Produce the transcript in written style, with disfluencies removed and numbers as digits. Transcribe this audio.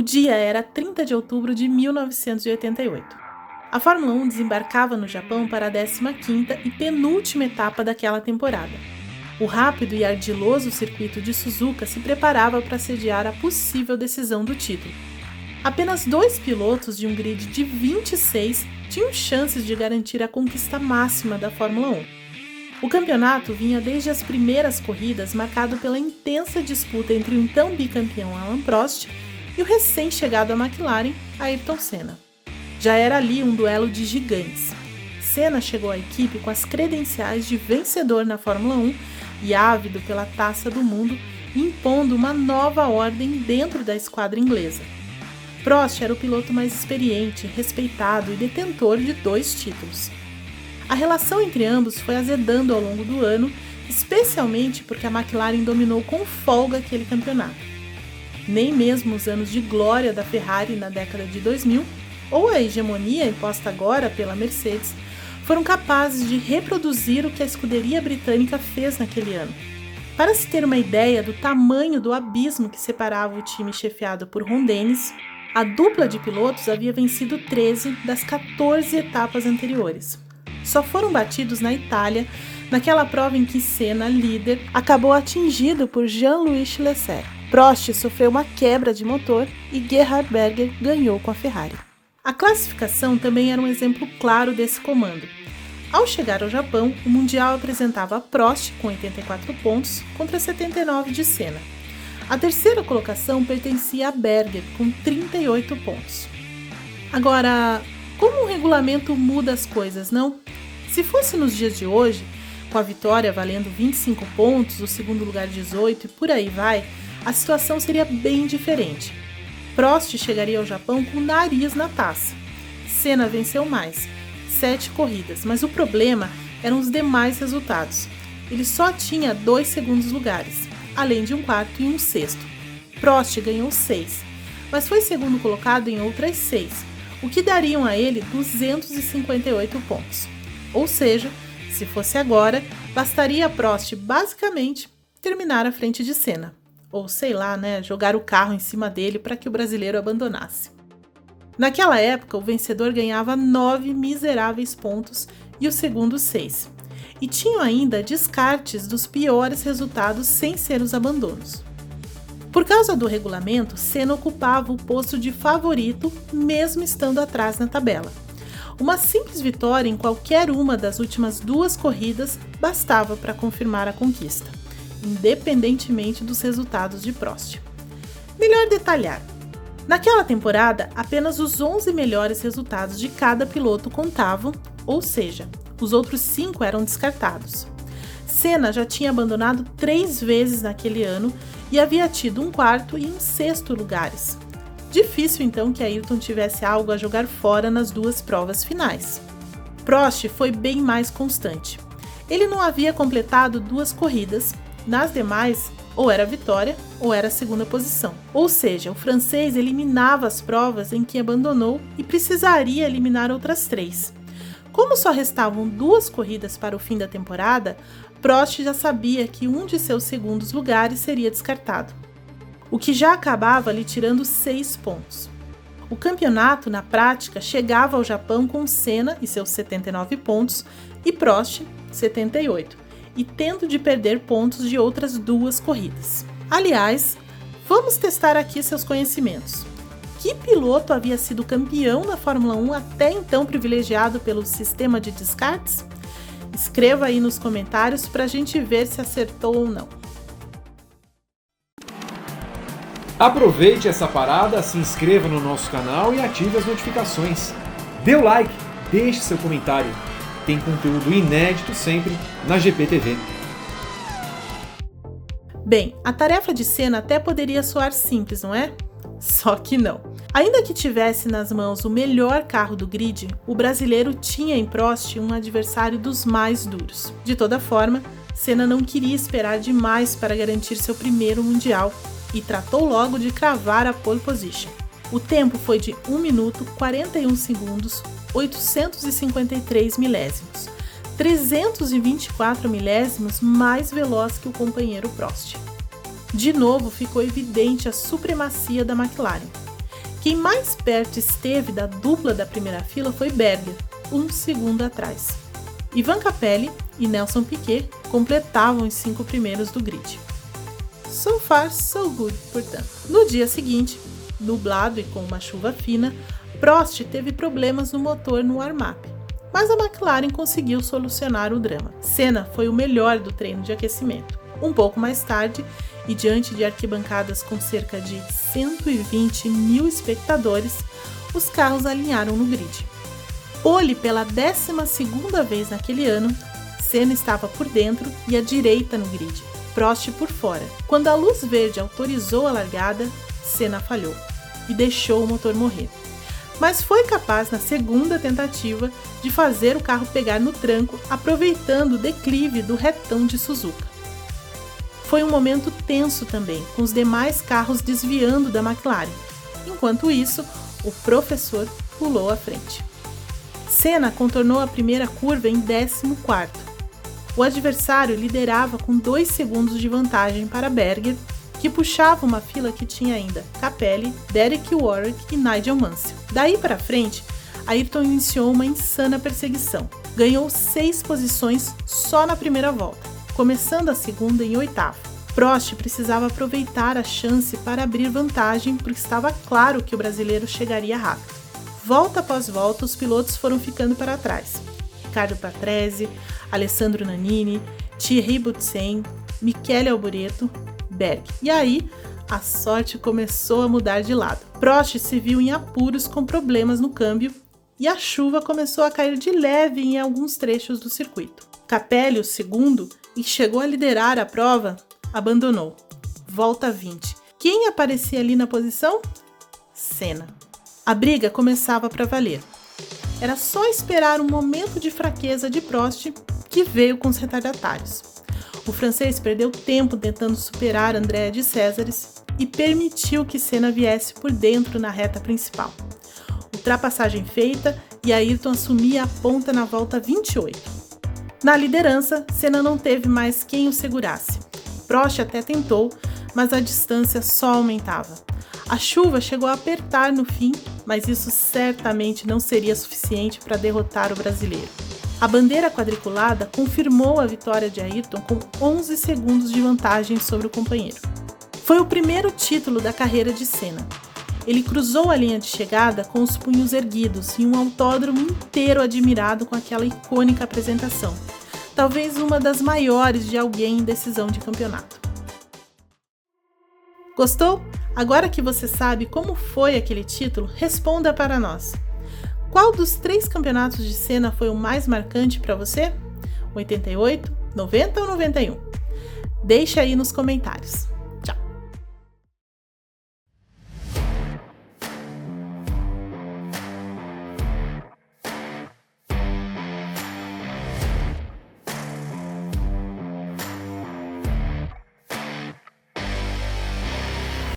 O dia era 30 de outubro de 1988. A Fórmula 1 desembarcava no Japão para a 15ª e penúltima etapa daquela temporada. O rápido e ardiloso circuito de Suzuka se preparava para sediar a possível decisão do título. Apenas 2 pilotos de um grid de 26 tinham chances de garantir a conquista máxima da Fórmula 1. O campeonato vinha desde as primeiras corridas marcado pela intensa disputa entre o então bicampeão Alain Prost e o recém-chegado à McLaren, Ayrton Senna. Já era ali um duelo de gigantes. Senna chegou à equipe com as credenciais de vencedor na Fórmula 1 e ávido pela Taça do Mundo, impondo uma nova ordem dentro da esquadra inglesa. Prost era o piloto mais experiente, respeitado e detentor de 2 títulos. A relação entre ambos foi azedando ao longo do ano, especialmente porque a McLaren dominou com folga aquele campeonato. Nem mesmo os anos de glória da Ferrari na década de 2000, ou a hegemonia imposta agora pela Mercedes, foram capazes de reproduzir o que a escuderia britânica fez naquele ano. Para se ter uma ideia do tamanho do abismo que separava o time chefiado por Ron Dennis, a dupla de pilotos havia vencido 13 das 14 etapas anteriores. Só foram batidos na Itália, naquela prova em que Senna, líder, acabou atingido por Jean-Louis Leclerc. Prost sofreu uma quebra de motor e Gerhard Berger ganhou com a Ferrari. A classificação também era um exemplo claro desse comando. Ao chegar ao Japão, o Mundial apresentava Prost com 84 pontos contra 79 de Senna. A terceira colocação pertencia a Berger com 38 pontos. Agora, como o regulamento muda as coisas, não? Se fosse nos dias de hoje, com a vitória valendo 25 pontos, o segundo lugar 18 e por aí vai, a situação seria bem diferente. Prost chegaria ao Japão com o nariz na taça. Senna venceu mais, 7 corridas, mas o problema eram os demais resultados. Ele só tinha 2 segundos lugares, além de um quarto e um sexto. Prost ganhou 6, mas foi segundo colocado em outras 6, o que dariam a ele 258 pontos. Ou seja, se fosse agora, bastaria a Prost basicamente terminar à frente de Senna. Ou sei lá, jogar o carro em cima dele para que o brasileiro abandonasse. Naquela época, o vencedor ganhava 9 miseráveis pontos e o segundo 6. E tinham ainda descartes dos piores resultados sem ser os abandonos. Por causa do regulamento, Senna ocupava o posto de favorito, mesmo estando atrás na tabela. Uma simples vitória em qualquer uma das últimas 2 corridas bastava para confirmar a conquista, independentemente dos resultados de Prost. Melhor detalhar. Naquela temporada, apenas os 11 melhores resultados de cada piloto contavam, ou seja, os outros 5 eram descartados. Senna já tinha abandonado 3 vezes naquele ano e havia tido um quarto e um sexto lugares. Difícil então que Ayrton tivesse algo a jogar fora nas 2 provas finais. Prost foi bem mais constante. Ele não havia completado 2 corridas, nas demais, ou era vitória ou era segunda posição. Ou seja, o francês eliminava as provas em que abandonou e precisaria eliminar outras 3. Como só restavam 2 corridas para o fim da temporada, Prost já sabia que um de seus segundos lugares seria descartado, o que já acabava lhe tirando 6 pontos. O campeonato, na prática, chegava ao Japão com Senna e seus 79 pontos e Prost, 78. E tendo de perder pontos de outras 2 corridas. Aliás, vamos testar aqui seus conhecimentos. Que piloto havia sido campeão na Fórmula 1 até então privilegiado pelo sistema de descartes? Escreva aí nos comentários para a gente ver se acertou ou não. Aproveite essa parada, se inscreva no nosso canal e ative as notificações. Dê o like, deixe seu comentário. Tem conteúdo inédito sempre na GPTV. Bem, a tarefa de Senna até poderia soar simples, não é? Só que não. Ainda que tivesse nas mãos o melhor carro do grid, o brasileiro tinha em Prost um adversário dos mais duros. De toda forma, Senna não queria esperar demais para garantir seu primeiro Mundial e tratou logo de cravar a pole position. O tempo foi de 1 minuto, 41 segundos, 853 milésimos, 324 milésimos mais veloz que o companheiro Prost. De novo ficou evidente a supremacia da McLaren. Quem mais perto esteve da dupla da primeira fila foi Berger, 1 segundo atrás. Ivan Capelli e Nelson Piquet completavam os 5 primeiros do grid. So far, so good, portanto. No dia seguinte, nublado e com uma chuva fina, Prost teve problemas no motor no warm-up, mas a McLaren conseguiu solucionar o drama. Senna foi o melhor do treino de aquecimento. Um pouco mais tarde, e diante de arquibancadas com cerca de 120 mil espectadores, os carros alinharam no grid. Pole pela 12ª vez naquele ano, Senna estava por dentro e à direita no grid, Prost por fora. Quando a luz verde autorizou a largada, Senna falhou e deixou o motor morrer. Mas foi capaz, na segunda tentativa, de fazer o carro pegar no tranco, aproveitando o declive do retão de Suzuka. Foi um momento tenso também, com os demais carros desviando da McLaren. Enquanto isso, o professor pulou à frente. Senna contornou a primeira curva em 14º. O adversário liderava com 2 segundos de vantagem para Berger, que puxava uma fila que tinha ainda Capelli, Derek Warwick e Nigel Mansell. Daí para frente, Ayrton iniciou uma insana perseguição. Ganhou 6 posições só na primeira volta, começando a segunda em 8º. Prost precisava aproveitar a chance para abrir vantagem, porque estava claro que o brasileiro chegaria rápido. Volta após volta, os pilotos foram ficando para trás. Riccardo Patrese, Alessandro Nannini, Thierry Boutsen, Michele Alboreto, Berg. E aí, a sorte começou a mudar de lado. Prost se viu em apuros com problemas no câmbio e a chuva começou a cair de leve em alguns trechos do circuito. Capelli, o segundo, e chegou a liderar a prova, abandonou. Volta 20. Quem aparecia ali na posição? Senna. A briga começava para valer. Era só esperar um momento de fraqueza de Prost, que veio com os retardatários. O francês perdeu tempo tentando superar Andrea de Césares e permitiu que Senna viesse por dentro na reta principal. Ultrapassagem feita e Ayrton assumia a ponta na volta 28. Na liderança, Senna não teve mais quem o segurasse. Prost até tentou, mas a distância só aumentava. A chuva chegou a apertar no fim, mas isso certamente não seria suficiente para derrotar o brasileiro. A bandeira quadriculada confirmou a vitória de Ayrton com 11 segundos de vantagem sobre o companheiro. Foi o primeiro título da carreira de Senna. Ele cruzou a linha de chegada com os punhos erguidos e um autódromo inteiro admirado com aquela icônica apresentação, talvez uma das maiores de alguém em decisão de campeonato. Gostou? Agora que você sabe como foi aquele título, responda para nós. Qual dos 3 campeonatos de Senna foi o mais marcante para você? 88, 90 ou 91? Deixe aí nos comentários.